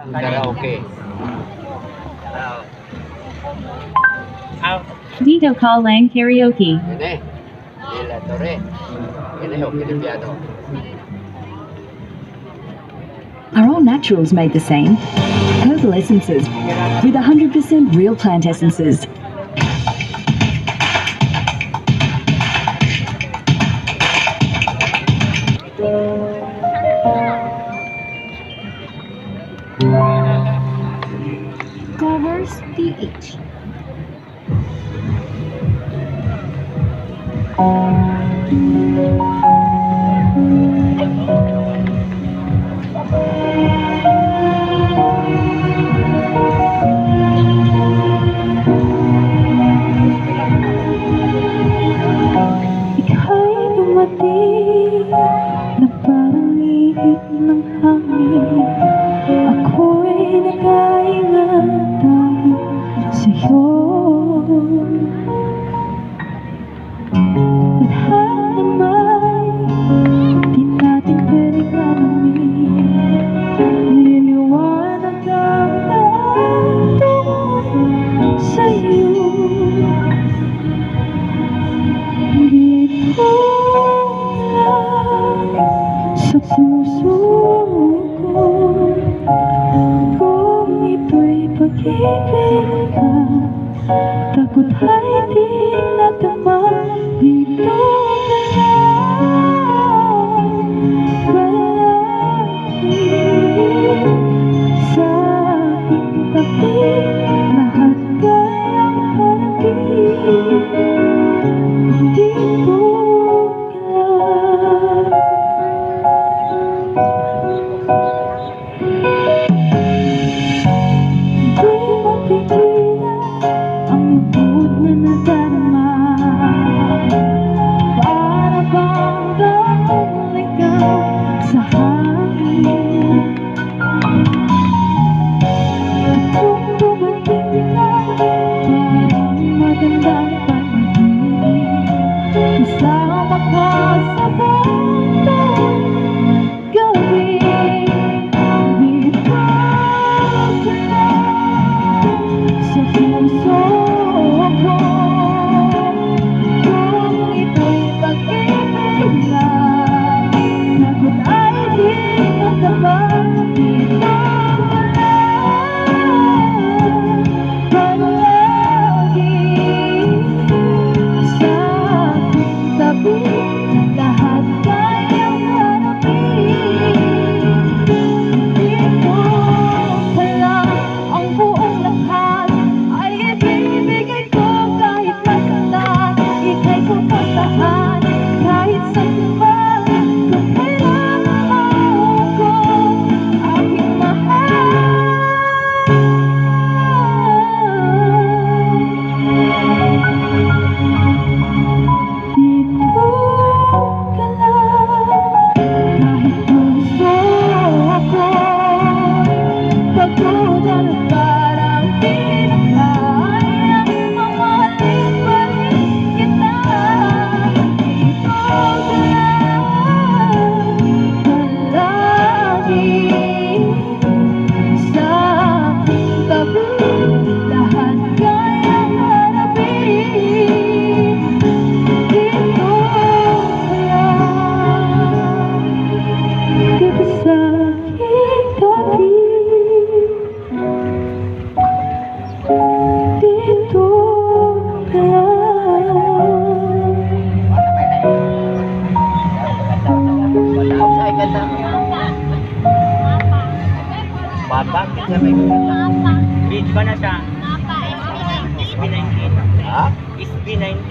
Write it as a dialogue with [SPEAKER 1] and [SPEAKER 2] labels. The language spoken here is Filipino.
[SPEAKER 1] Karaoke.
[SPEAKER 2] Dito Call Lang Karaoke.
[SPEAKER 1] Ini. Nila Torre. Ini ho, Pilipiano.
[SPEAKER 3] Are all naturals made the same? Herbal essences with 100% real plant essences. Covers PH. Ika'y dumating na parang ihip ng hangin. Ako'y nag-aingat dahil sa'yo. Lahat naman di natin pwedeng alamin. Niliwanag ang lahat tungkol sa'yo. Dito lang sa puso ko, kung ito'y pag-ibig ka, takot ay di natama. Dito ka lang palagi sa aking tabi, lahat kayang harapin. Dito ka lang. Di mapigilan ang lungkot na nadarama. Para bang gawang ikaw sa hangin. At kung dumating ka, parang magandang panaginip. Kasama ka sa bundok gabi. Dito ka lang sa puso ko, kung ito'y pag-ibig na, takot ay di natama. Dito ka lang palagi sa aking tabi, lahat kayang harapin. Dito ka lang, ang buong lahat ay ibibigay ko kahit masaktan. Ika'y pupuntahan kahit saan man, kung kailangan mo ko, aking mahal. Dito ka lang, kahit puso ako pagod at parang di na kaya, mamahalin pa rin kita. Dito ka lang palagi sa aking tabi, lahat kayang harapin. Dito ka lang, dito sa aking tabi. Dito ka lang.
[SPEAKER 1] Ay, ganda. Bata, kita may ganda.
[SPEAKER 4] Beach ba na siya?
[SPEAKER 1] Ha?
[SPEAKER 4] SB19.